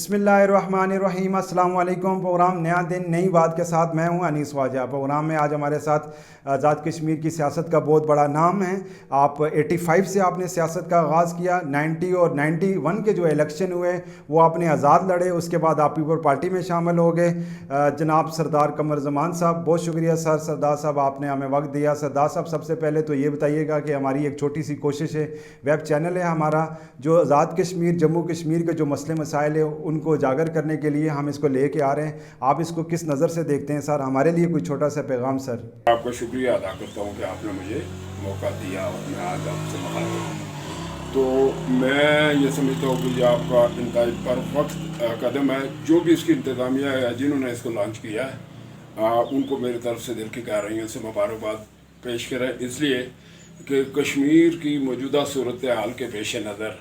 बिस्मिल्लाहिर्रहमानिर्रहीम। अस्सलाम वालेकुम। प्रोग्राम नया दिन नई बात के साथ मैं हूं अनीस ख्वाजा। प्रोग्राम में आज हमारे साथ आज़ाद कश्मीर की सियासत का बहुत बड़ा नाम है। आप 85 से आपने सियासत का आगाज़ किया। 90 और 91 के जो इलेक्शन हुए वो आपने आज़ाद लड़े, उसके बाद आप पीपल पार्टी में शामिल हो गए। जनाब सरदार कमर ज़मान साहब, बहुत शुक्रिया सर। सरदार साहब आपने हमें वक्त दिया। सरदार साहब, सबसे पहले तो ये बताइएगा कि हमारी एक छोटी सी कोशिश है, वेब चैनल है हमारा, जो आज़ाद कश्मीर जम्मू कश्मीर के जो मसले मसाइल है उनको उजागर करने के लिए हम इसको लेके आ रहे हैं। आप इसको किस नज़र से देखते हैं सर? हमारे लिए कोई छोटा सा पैगाम सर। आपका शुक्रिया अदा करता हूँ कि आपने मुझे मौका दिया और मैं आज आपसे बात करूँ। तो मैं ये समझता हूँ कि ये आपका इंतहाई पर वक्त कदम है। जो भी इसकी इंतज़ामिया है, जिन्होंने इसको लॉन्च किया है, उनको मेरी तरफ से दिल की गहराइयों से मुबारकबाद पेश करें, इसलिए कि कश्मीर की मौजूदा सूरत हाल के पेश नज़र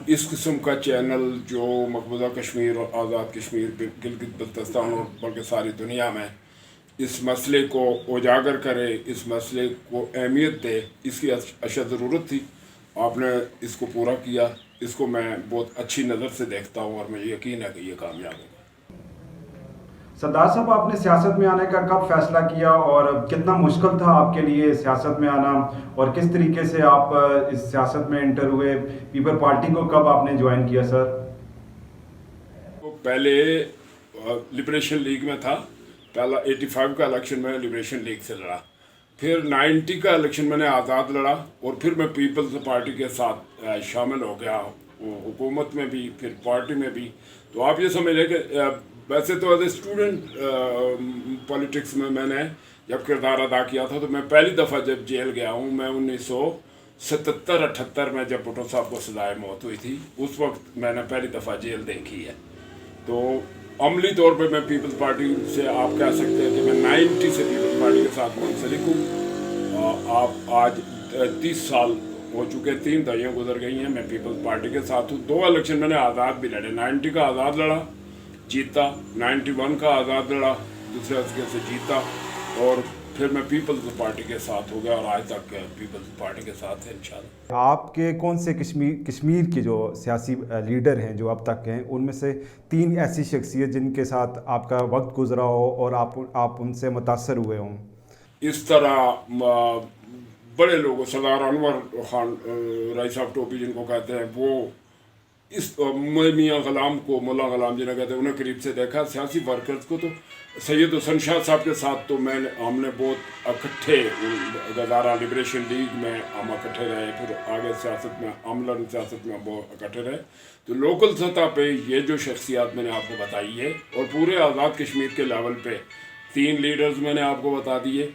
इस किस्म का चैनल जो मकबूजा कश्मीर और आज़ाद कश्मीर, गिलगित बल्तिस्तान और बल्कि सारी दुनिया में इस मसले को उजागर करे, इस मसले को अहमियत दे, इसकी अशद ज़रूरत थी। आपने इसको पूरा किया। इसको मैं बहुत अच्छी नज़र से देखता हूँ और मुझे यकीन है कि ये कामयाब होगा। सरदार साहब, आपने सियासत में आने का कब फैसला किया और कितना मुश्किल था आपके लिए सियासत में आना, और किस तरीके से आप इस सियासत में एंटर हुए? पीपल पार्टी को कब आपने ज्वाइन किया सर? तो पहले लिबरेशन लीग में था। पहला 85 का इलेक्शन में लिबरेशन लीग से लड़ा, फिर 90 का इलेक्शन मैंने आज़ाद लड़ा, और फिर मैं पीपल्स पार्टी के साथ शामिल हो गया, हुकूमत में भी फिर पार्टी में भी। तो आप ये समझ लें कि वैसे तो एज ए स्टूडेंट पॉलिटिक्स में मैंने जब किरदार अदा किया था, तो मैं पहली दफ़ा जब जेल गया हूँ, मैं 1977-78 में जब भुट्टो साहब को सजाए मौत हुई थी, उस वक्त मैंने पहली दफ़ा जेल देखी है। तो अमली तौर पे मैं पीपल्स पार्टी से आप कह सकते हैं कि मैं 90 से पीपल्स पार्टी के साथ मुंसलिक हूँ। आप आज 30 साल हो चुके, 3 दहाइयाँ गुजर गई हैं, मैं पीपल्स पार्टी के साथ हूँ। 2 इलेक्शन मैंने आज़ाद भी लड़े। 90 का आज़ाद लड़ा, जीता। 91 का आज़ाद लड़ा, दूसरे हल्के से जीता, और फिर मैं पीपल्स पार्टी के साथ हो गया, और आज तक पीपल्स पार्टी के साथ है इंशाल्लाह। आपके कौन से कश्मीर के जो सियासी लीडर हैं जो अब तक हैं, उनमें से 3 ऐसी शख्सियत जिनके साथ आपका वक्त गुजरा हो और आप उनसे मुतासर हुए हों? इस तरह बड़े लोग, सरदार अनवर खान राय साहब टोपी जिनको कहते हैं, वो इस मियाँ ग़ुलाम को, मुल्ला ग़ुलाम जिन्हें कहते हैं, उन्हें करीब से देखा। सियासी वर्कर्स को तो सैयद हुसैन शाह साहब के साथ तो हमने बहुत इकट्ठे गुजारा। लिबरेशन लीग में हम इकट्ठे रहे, फिर आगे सियासत में, अमलन सियासत में बहुत इकट्ठे रहे। तो लोकल सतह पे ये जो शख्सियात मैंने आपको बताई है, और पूरे आज़ाद कश्मीर के लेवल पे 3 लीडर्स मैंने आपको बता दिए।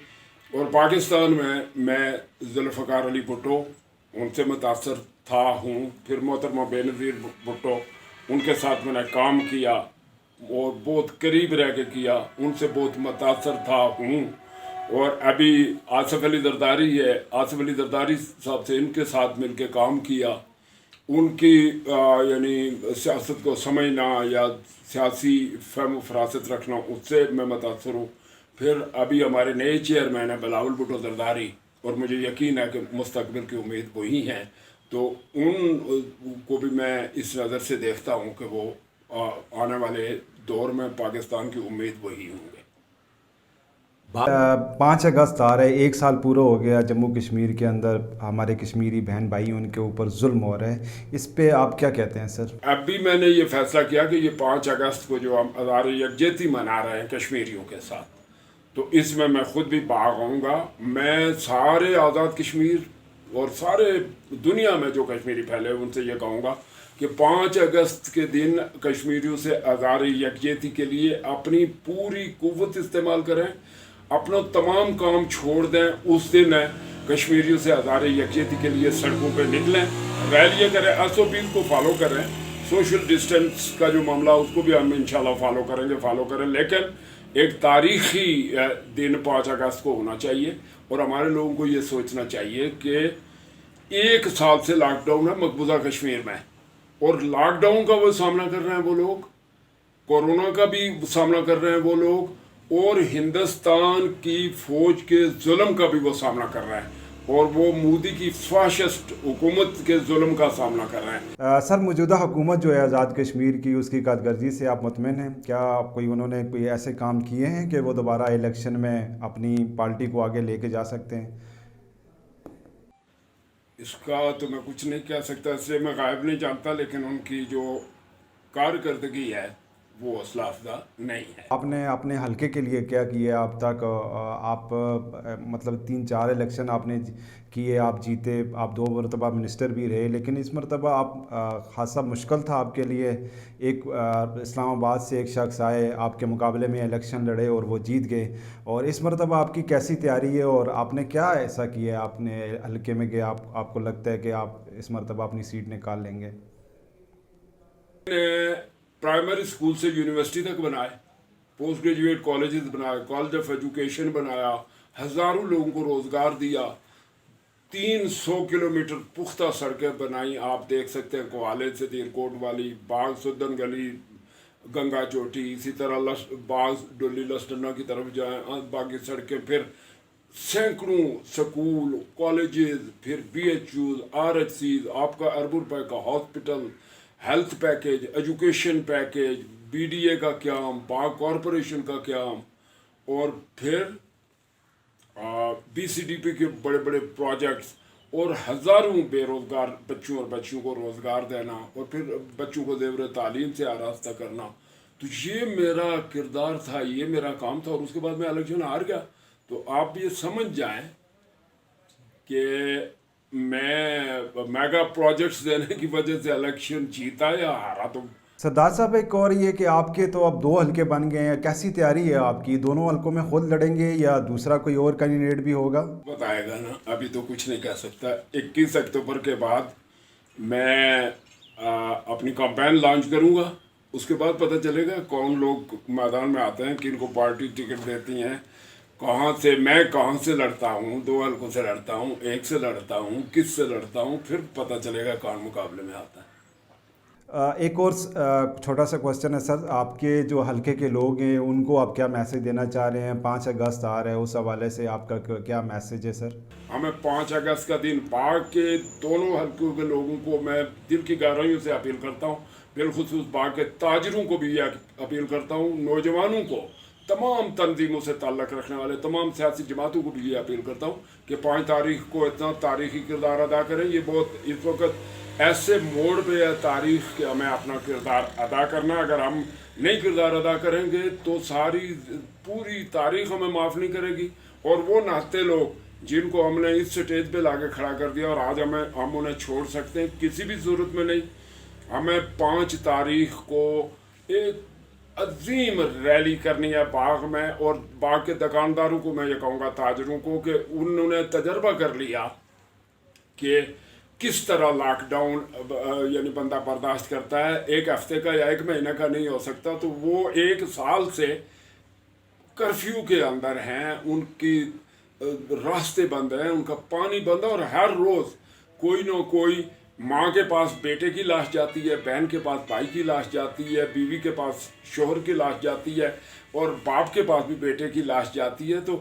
और पाकिस्तान में मैं ज़ुल्फ़िकार अली भुट्टो, उनसे मुतासर हूँ। फिर मोहतरमा बेनज़ीर भुट्टो, उनके साथ मैंने काम किया और बहुत करीब रह के किया, उनसे बहुत मुतासर हूँ। और अभी आसिफ अली ज़रदारी है, आसिफ अली ज़रदारी साहब से इनके साथ मिल के काम किया। उनकी यानी सियासत को समझना या सियासी फ़हम फरासत रखना, उससे मैं मुतासर हूँ। फिर अभी हमारे नए चेयरमैन हैं बिलावल भुट्टो ज़रदारी, और मुझे यकीन है कि मुस्तकबिल की उम्मीद वही हैं। तो उन को भी मैं इस नज़र से देखता हूँ कि वो आने वाले दौर में पाकिस्तान की उम्मीद वही होंगे। 5 अगस्त आ रहा है, 1 साल पूरा हो गया जम्मू कश्मीर के अंदर हमारे कश्मीरी बहन भाई उनके ऊपर जुल्म हो रहा है। इस पे आप क्या कहते हैं सर? अभी मैंने ये फैसला किया कि ये 5 अगस्त को जो हम अज़ार यकजहती मना रहे हैं कश्मीरियों के साथ, तो इसमें मैं ख़ुद भी भाग आऊँगा। मैं सारे आज़ाद कश्मीर और सारे दुनिया में जो कश्मीरी फैले उनसे ये कहूँगा कि 5 अगस्त के दिन कश्मीरियों से अज़ार यकजहती के लिए अपनी पूरी कुव्वत इस्तेमाल करें, अपना तमाम काम छोड़ दें। उस दिन कश्मीरियों से अज़ार यकजहती के लिए सड़कों पर निकलें, रैलियाँ करें, SOPs को फॉलो करें। सोशल डिस्टेंस का जो मामला उसको भी हम इंशाल्लाह फॉलो करें, लेकिन एक तारीख़ी दिन 5 अगस्त को होना चाहिए। और हमारे लोगों को ये सोचना चाहिए कि 1 साल से लॉकडाउन है मकबूजा कश्मीर में, और लॉकडाउन का वो सामना कर रहे हैं वो लोग, कोरोना का भी सामना कर रहे हैं वो लोग, और हिंदुस्तान की फ़ौज के जुल्म का भी वो सामना कर रहे हैं। اور وہ مودی کی فاشسٹ حکومت کے ظلم کا سامنا کر رہے ہیں. سر موجودہ حکومت جو ہے آزاد کشمیر کی، اس کی کارکردگی سے آپ مطمئن ہیں؟ کیا انہوں نے کوئی ایسے کام کیے ہیں کہ وہ دوبارہ الیکشن میں اپنی پارٹی کو آگے لے کے جا سکتے ہیں؟ اس کا تو میں کچھ نہیں کہہ سکتا، اس لیے میں غائب نہیں جانتا، لیکن ان کی جو کارکردگی ہے وہ حوصلہ افزا نہیں ہے. آپ نے اپنے حلقے کے لیے کیا کیا اب تک؟ آپ مطلب 3-4 الیکشن آپ نے کیے، آپ جیتے، آپ 2 مرتبہ منسٹر بھی رہے، لیکن اس مرتبہ آپ خاصا مشکل تھا آپ کے لیے. ایک اسلام آباد سے ایک شخص آئے، آپ کے مقابلے میں الیکشن لڑے اور وہ جیت گئے. اور اس مرتبہ آپ کی کیسی تیاری ہے اور آپ نے کیا ایسا کیا آپ نے حلقے میں کہ آپ کو لگتا ہے کہ آپ اس مرتبہ اپنی سیٹ نکال لیں گے؟ پرائمری اسکول سے یونیورسٹی تک بنائے، پوسٹ گریجویٹ کالجز بنائے، کالج آف ایجوکیشن بنایا، ہزاروں لوگوں کو روزگار دیا، 300 کلومیٹر پختہ سڑکیں بنائیں. آپ دیکھ سکتے ہیں کوالے سے دیرکوٹ والی، باغ سدن گلی، گنگا چوٹی، اسی طرح باغ ڈولی لسٹرنا کی طرف جائیں، باقی سڑکیں، پھر سینکڑوں سکول، کالجز، پھر B H Us, R H Cs, آپ کا ارب روپے کا hospital, health package, education package, B D A کا قیام، باغ کارپوریشن کا قیام، اور پھر بی سی ڈی پی کے بڑے بڑے پروجیکٹس، اور ہزاروں بے روزگار بچوں اور بچیوں کو روزگار دینا، اور پھر بچوں کو زیور تعلیم سے آراستہ کرنا. تو یہ میرا کردار تھا، یہ میرا کام تھا، اور اس کے بعد میں الیکشن ہار گیا. تو آپ یہ سمجھ جائیں کہ میں میگا پروجیکٹس دینے کی وجہ سے الیکشن جیتا یا ہارا. تو سردار صاحب ایک اور یہ کہ آپ کے تو اب 2 حلقے بن گئے ہیں، کیسی تیاری ہے آپ کی؟ دونوں حلقوں میں خود لڑیں گے یا دوسرا کوئی اور کینڈیڈیٹ بھی ہوگا؟ بتائے گا نا، ابھی تو کچھ نہیں کہہ سکتا. 21 اکتوبر کے بعد میں اپنی کمپین لانچ کروں گا، اس کے بعد پتہ چلے گا کون لوگ میدان میں آتے ہیں، کن کو پارٹی ٹکٹ دیتی ہیں، میں کہاں سے لڑتا ہوں. 2 حلقوں سے لڑتا ہوں، 1 سے لڑتا ہوں، کس سے لڑتا ہوں، پھر پتہ چلے گا کون مقابلے میں آتا ہے. ایک اور چھوٹا سا کوسچن ہے سر، آپ کے جو حلقے کے لوگ ہیں ان کو آپ کیا میسج دینا چاہ رہے ہیں؟ 5 اگست آ رہا ہے، اس حوالے سے آپ کا کیا میسج ہے سر؟ ہمیں 5 اگست کا دن باغ کے دونوں حلقوں کے لوگوں کو میں دل کی گہرائیوں سے اپیل کرتا ہوں، بالخصوص باغ کے تاجروں کو بھی یہ اپیل کرتا ہوں، نوجوانوں کو، تمام تنظیموں سے تعلق رکھنے والے تمام سیاسی جماعتوں کو بھی یہ اپیل کرتا ہوں کہ 5 تاریخ کو اتنا تاریخی کردار ادا کریں. یہ بہت اس وقت ایسے موڑ پہ ہے تاریخ کہ ہمیں اپنا کردار ادا کرنا. اگر ہم نہیں کردار ادا کریں گے تو پوری تاریخ ہمیں معاف نہیں کرے گی. اور وہ نہتے لوگ جن کو ہم نے اس سٹیج پہ لا کے کھڑا کر دیا اور آج ہم انہیں چھوڑ سکتے ہیں کسی بھی صورت میں نہیں. ہمیں 5 تاریخ کو ایک عظیم ریلی کرنی ہے باغ میں، اور باغ کے دکانداروں کو میں یہ کہوں گا، تاجروں کو، کہ انہوں نے تجربہ کر لیا کہ کس طرح لاک ڈاؤن یعنی بندہ برداشت کرتا ہے. 1 ہفتے کا یا 1 مہینے کا نہیں ہو سکتا، تو وہ 1 سال سے کرفیو کے اندر ہیں، ان کی راستے بند ہیں، ان کا پانی بند ہے، اور ہر روز کوئی نہ کوئی، ماں کے پاس بیٹے کی لاش جاتی ہے، بہن کے پاس بھائی کی لاش جاتی ہے، بیوی کے پاس شوہر کی لاش جاتی ہے، اور باپ کے پاس بھی بیٹے کی لاش جاتی ہے. تو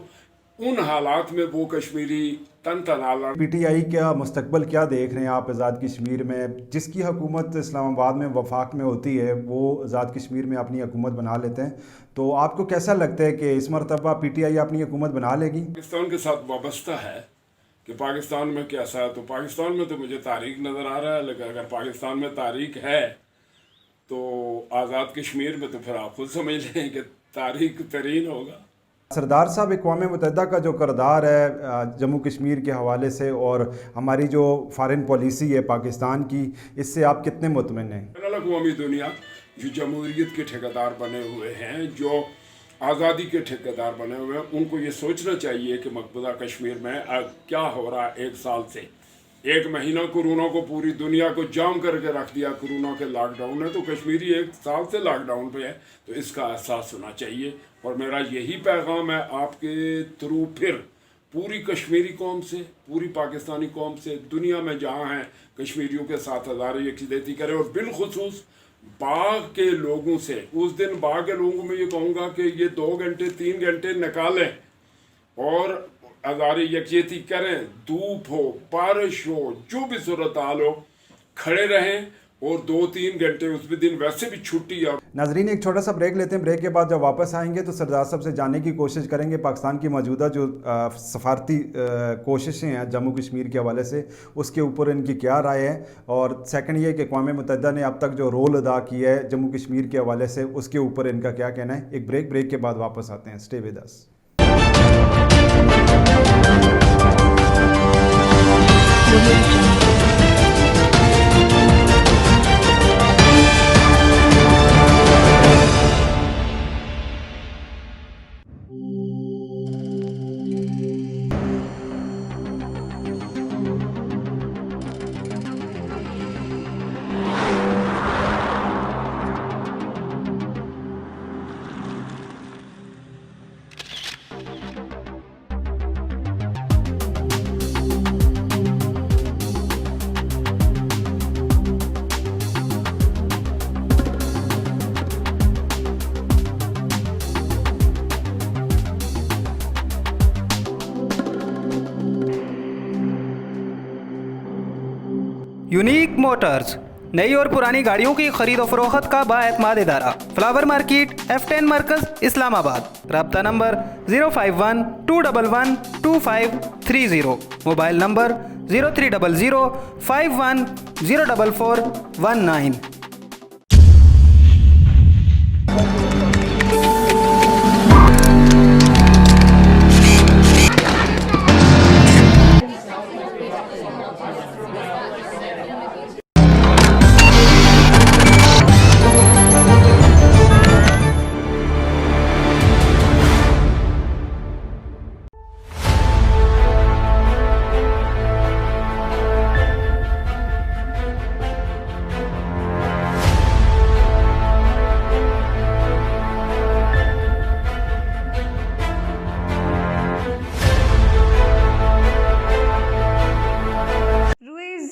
ان حالات میں وہ کشمیری تن تنہا. پی ٹی آئی کا مستقبل کیا دیکھ رہے ہیں آپ آزاد کشمیر میں؟ جس کی حکومت اسلام آباد میں وفاق میں ہوتی ہے وہ آزاد کشمیر میں اپنی حکومت بنا لیتے ہیں، تو آپ کو کیسا لگتا ہے کہ اس مرتبہ پی ٹی آئی اپنی حکومت بنا لے گی؟ پاکستان کے ساتھ وابستہ ہے کہ پاکستان میں کیسا ہے. تو پاکستان میں تو مجھے تاریخ نظر آ رہا ہے، لیکن اگر پاکستان میں تاریخ ہے تو آزاد کشمیر میں تو پھر آپ خود سمجھ لیں کہ تاریخ ترین ہوگا. سردار صاحب اقوام متحدہ کا جو کردار ہے جموں کشمیر کے حوالے سے، اور ہماری جو فارن پالیسی ہے پاکستان کی، اس سے آپ کتنے مطمئن ہیں؟ بین الاقوامی دنیا جو جمہوریت کے ٹھیکیدار بنے ہوئے ہیں، جو آزادی کے ٹھیکیدار بنے ہوئے ہیں، ان کو یہ سوچنا چاہیے کہ مقبوضہ کشمیر میں کیا ہو رہا ہے. 1 سال سے 1 مہینہ کورونا کو پوری دنیا کو جام کر کے رکھ دیا، کورونا کے لاک ڈاؤن ہے، تو کشمیری 1 سال سے لاک ڈاؤن پہ ہے. تو اس کا احساس ہونا چاہیے. اور میرا یہی پیغام ہے آپ کے تھرو، پھر پوری کشمیری قوم سے، پوری پاکستانی قوم سے، دنیا میں جہاں ہیں کشمیریوں کے ساتھ ہزار یکجہتی کرے. اور بالخصوص باغ کے لوگوں سے، اس دن باغ کے لوگوں کو میں یہ کہوں گا کہ یہ 2 گھنٹے 3 گھنٹے نکالیں اور हज़ार यकजहती करें, धूप हो, बारिश हो, जो भी सूरत हाल हो, खड़े रहें और 2-3 घंटे उस भी दिन वैसे भी छुट्टी है। नाजरीन एक छोटा सा ब्रेक लेते हैं। ब्रेक के बाद जब वापस आएंगे तो सरदार साहब से जानने की कोशिश करेंगे पाकिस्तान की मौजूदा जो सफारती कोशिशें हैं जम्मू कश्मीर के हवाले से, उसके ऊपर इनकी क्या राय है, और सेकंड ये कि अक़वाम मुत्तहिदा ने अब तक जो रोल अदा किया है जम्मू कश्मीर के हवाले से, उसके ऊपर इनका क्या कहना है। एक ब्रेक के बाद वापस आते हैं। Stay with us. Unique Motors, नई और पुरानी गाड़ियों की खरीद और फरोख्त का बाएतमाद इदारा, फ्लावर मार्केट, F10 मरकज़, इस्लामाबाद। रब्ता नंबर 051-211-2530, मोबाइल नंबर 0300-51-04419।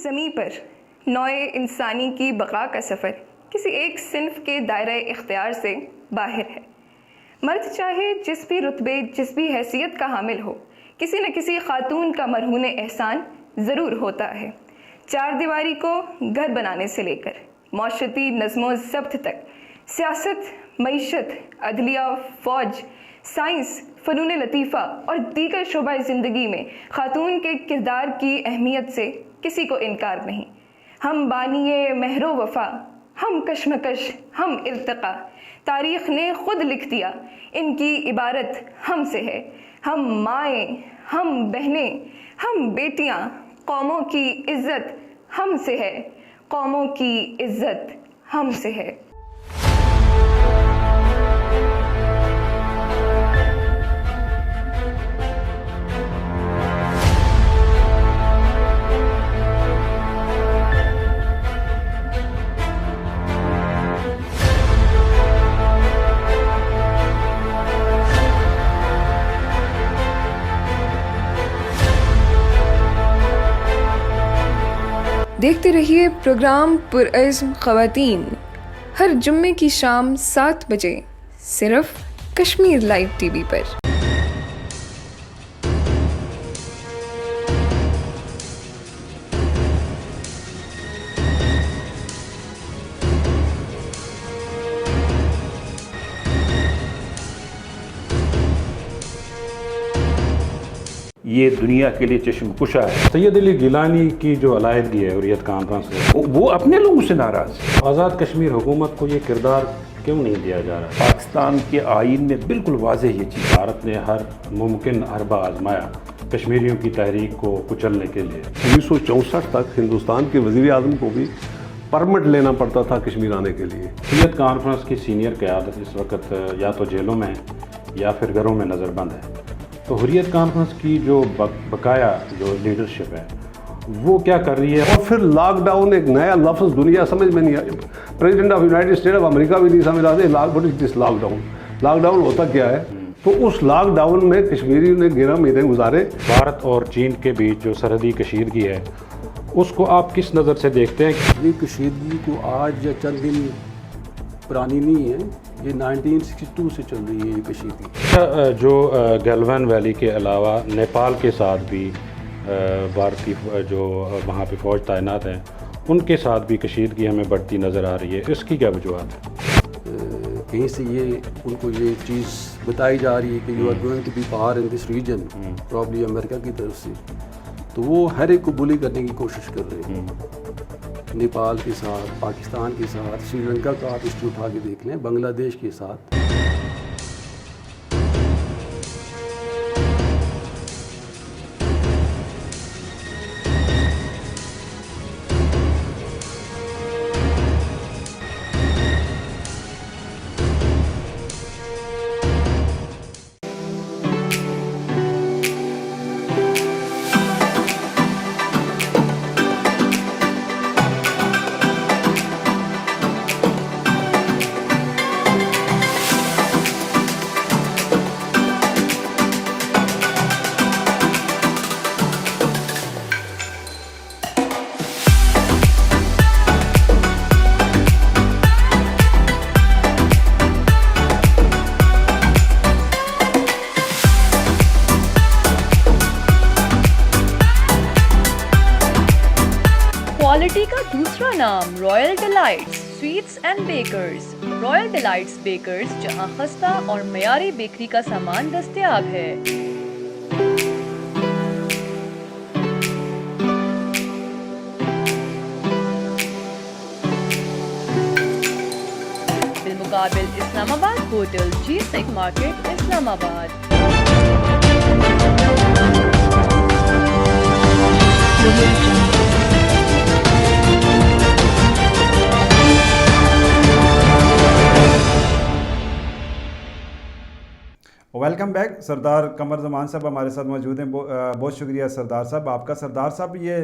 ज़मीं पर नौए इंसानी की बका का सफ़र किसी एक सिन्फ के दायरे इख्तियार से बाहर है। मर्द चाहे जिस भी रुतबे, जिस भी हैसियत का हामिल हो, किसी न किसी खातून का मरहून एहसान ज़रूर होता है। चार दीवारी को घर बनाने से लेकर माशरती नज़्मो ज़ब्त तक, सियासत, मईशत, अदलिया, फ़ौज, साइंस, फ़नून लतीफ़ा और दीगर शोबा ज़िंदगी में खातून के किरदार की अहमियत से किसी को इनकार नहीं। हम बानिए महरो वफ़ा, हम कश्मकश, हम इर्तिक़ा, तारीख़ ने ख़ुद लिख दिया, इनकी इबारत हमसे है। हम माएँ, हम बहनें, हम बेटियाँ, कौमों की इज़्ज़त हमसे है, कौमों की इज़्ज़त हमसे है। देखते रहिए प्रोग्राम पुरअज़्म ख़वातीन हर जुम्मे की शाम 7 बजे सिर्फ कश्मीर लाइव टीवी पर। ये दुनिया के लिए चश्म कुशा है। सैयद अली गिलानी की जो अलायदगी है हुर्रियत कॉन्फ्रेंस है, वो अपने लोगों से नाराज़ है। आज़ाद कश्मीर हुकूमत को ये किरदार क्यों नहीं दिया जा रहा? पाकिस्तान के आईन में बिल्कुल वाज़ेह ये चीज़। भारत ने हर मुमकिन हरबा आजमाया कश्मीरियों की तहरीक को कुचलने के लिए। 1964 तक हिंदुस्तान के वज़ीर आज़म को भी परमिट लेना पड़ता था कश्मीर आने के लिए। हुर्रियत कॉन्फ्रेंस की सीनियर क़यादत इस वक्त या तो जेलों में या फिर घरों में नज़रबंद है। तो हुर्रियत कॉन्फ्रेंस की जो बकाया जो लीडरशिप है वो क्या कर रही है? और फिर लॉकडाउन एक नया लफ्ज़ दुनिया समझ में नहीं आया। President of United state of America भी नहीं समझ रहा था what is this lockdown. Lockdown होता क्या है? तो उस लॉकडाउन में कश्मीरियों ने 11 महीने गुजारे। भारत और चीन के बीच जो सरहदी कशीदगी है उसको आप किस नज़र से देखते हैं? ये कशीदगी को आज या चंद दिन पुरानी नहीं है, یہ 1962 سے چل رہی ہے یہ کشیدگی. جو گلوان ویلی کے علاوہ نیپال کے ساتھ بھی بھارتی جو وہاں پہ فوج تعینات ہیں ان کے ساتھ بھی کشیدگی ہمیں بڑھتی نظر آ رہی ہے. اس کی کیا وجوہات ہے؟ کہیں سے یہ ان کو یہ چیز بتائی جا رہی ہے کہ you are going to be power in this region, probably امریکہ کی طرف سے، تو وہ ہر ایک کو بلی کرنے کی کوشش کر رہے ہیں. نیپال کے ساتھ، پاکستان کے ساتھ، سری لنکا کا آپ ہسٹری اٹھا کے دیکھ لیں، بنگلہ دیش کے ساتھ. کوالٹی کا دوسرا نام Royal Delights Sweets and Bakers. Royal Delights Bakers جہاں خستہ اور معیاری بیکری کا سامان دستیاب ہے. بالمقابل اسلام آباد ہوٹل G6 مارکیٹ اسلام آباد. Welcome back. سردار قمر زمان صاحب ہمارے ساتھ موجود ہیں. بہت شکریہ سردار صاحب آپ کا. سردار صاحب یہ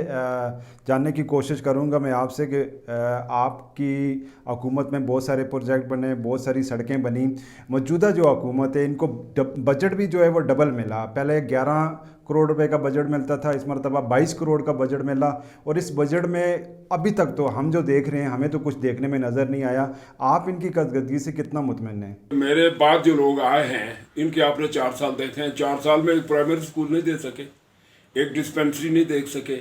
جاننے کی کوشش کروں گا میں آپ سے کہ آپ کی حکومت میں بہت سارے پروجیکٹ بنے، بہت ساری سڑکیں بنی. موجودہ جو حکومت ہے ان کو بجٹ بھی جو ہے وہ ڈبل ملا. پہلے 11 کروڑ روپے کا بجٹ ملتا تھا، اس مرتبہ 22 کروڑ کا بجٹ ملا. اور اس بجٹ میں ابھی تک تو ہم جو دیکھ رہے ہیں ہمیں تو کچھ دیکھنے میں نظر نہیں آیا. آپ ان کی کارکردگی سے کتنا مطمئن ہیں؟ میرے بعد جو لوگ آئے ہیں ان کے آپ نے 4 سال دیکھے ہیں. 4 سال میں ایک پرائمری اسکول نہیں دے سکے، ایک ڈسپینسری نہیں دیکھ سکے،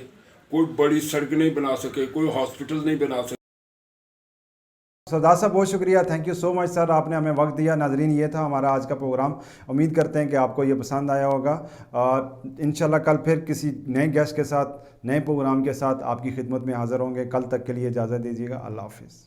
کوئی بڑی سڑک نہیں بنا سکے، کوئی ہاسپٹل نہیں بنا سکے. سردار صاحب بہت شکریہ. تھینک یو سو مچ سر، آپ نے ہمیں وقت دیا. ناظرین یہ تھا ہمارا آج کا پروگرام. امید کرتے ہیں کہ آپ کو یہ پسند آیا ہوگا. انشاءاللہ کل پھر کسی نئے گیسٹ کے ساتھ، نئے پروگرام کے ساتھ آپ کی خدمت میں حاضر ہوں گے. کل تک کے لیے اجازت دیجیے گا. اللہ حافظ.